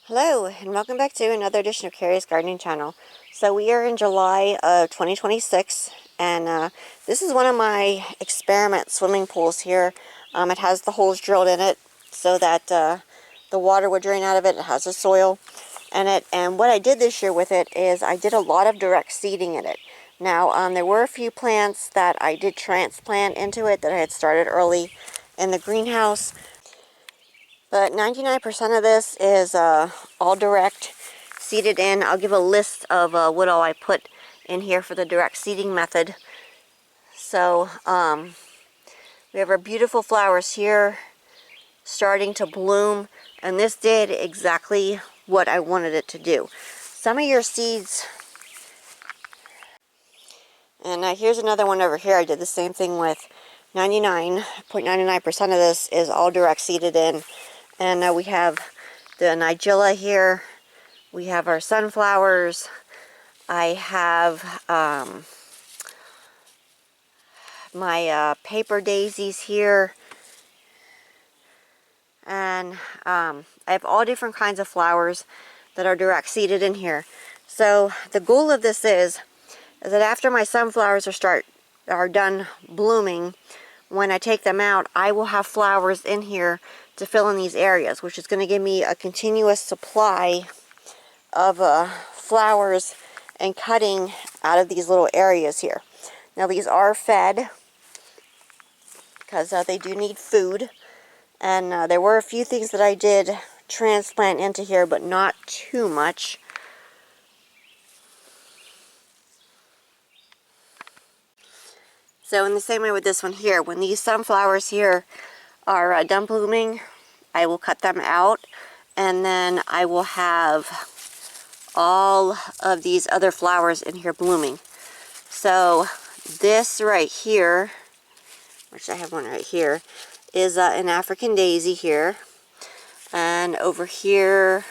Hello and welcome back to another edition of Carrie's Gardening Channel. So we are in July of 2026 and this is one of my experiment swimming pools here. It has the holes drilled in it so that the water would drain out of it. It has the soil in it, and what I did this year with it is I did a lot of direct seeding in it. Now there were a few plants that I did transplant into it that I had started early in the greenhouse. But 99% of this is all direct seeded in. I'll give a list of what all I put in here for the direct seeding method. So we have our beautiful flowers here starting to bloom, and this did exactly what I wanted it to do. Some of your seeds, and here's another one over here. I did the same thing with 99.99% of this is all direct seeded in. And we have the nigella here. We have our sunflowers. I have my paper daisies here. And I have all different kinds of flowers that are direct seeded in here. So the goal of this is that after my sunflowers are done blooming, when I take them out, I will have flowers in here to fill in these areas, which is going to give me a continuous supply of flowers and cutting out of these little areas here. Now these are fed because they do need food, and there were a few things that I did transplant into here, but not too much. So in the same way with this one here, when these sunflowers here are done blooming, I will cut them out, and then I will have all of these other flowers in here blooming. So this right here, which I have one right here, is an African daisy here, and over here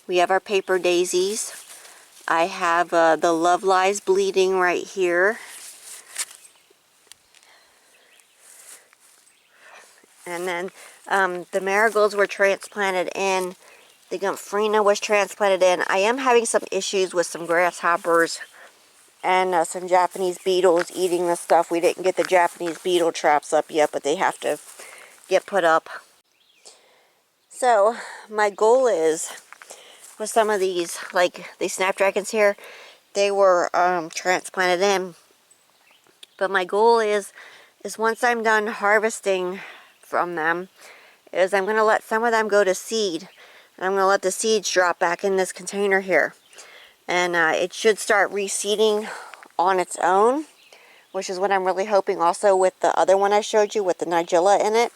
we have our paper daisies. I have the Love Lies bleeding right here. And then the marigolds were transplanted in. The gomphrena was transplanted in. I am having some issues with some grasshoppers and some Japanese beetles eating this stuff. We didn't get the Japanese beetle traps up yet, but they have to get put up. So my goal is, with some of these, like these snapdragons here, they were transplanted in. But my goal is once I'm done harvesting from them, is I'm going to let some of them go to seed, and I'm going to let the seeds drop back in this container here, and it should start reseeding on its own, which is what I'm really hoping. Also with the other one I showed you with the nigella in it,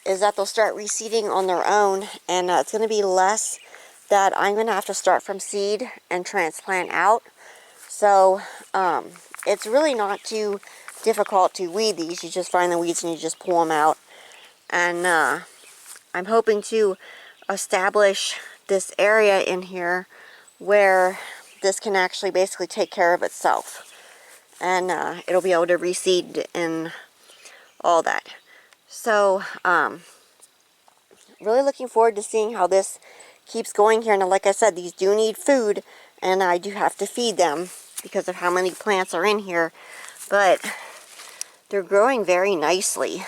is that they'll start reseeding on their own, and it's going to be less that I'm going to have to start from seed and transplant out. So it's really not too difficult to weed these. You just find the weeds and you just pull them out. And I'm hoping to establish this area in here where this can actually basically take care of itself, and it'll be able to reseed and all that. So really looking forward to seeing how this keeps going here. Now, like I said, these do need food, and I do have to feed them because of how many plants are in here, but they're growing very nicely.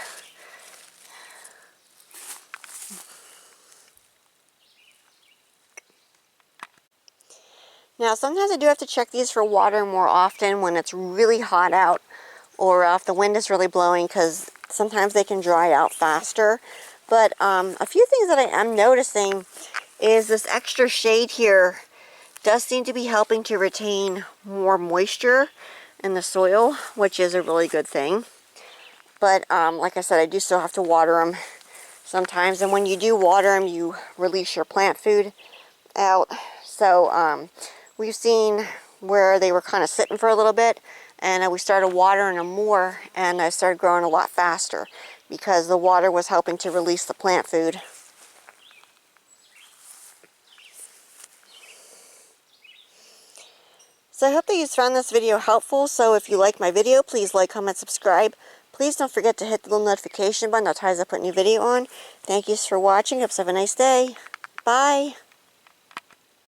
Now, sometimes I do have to check these for water more often when it's really hot out, or if the wind is really blowing, because sometimes they can dry out faster. But a few things that I am noticing is this extra shade here does seem to be helping to retain more moisture in the soil, which is a really good thing. But like I said, I do still have to water them sometimes, and when you do water them, you release your plant food out. So we've seen where they were kind of sitting for a little bit, and we started watering them more, and I started growing a lot faster because the water was helping to release the plant food. So I hope that you found this video helpful. So if you like my video, please like, comment, subscribe. Please don't forget to hit the little notification button. That tells I put a new video on. Thank you for watching. Hope you have a nice day. Bye.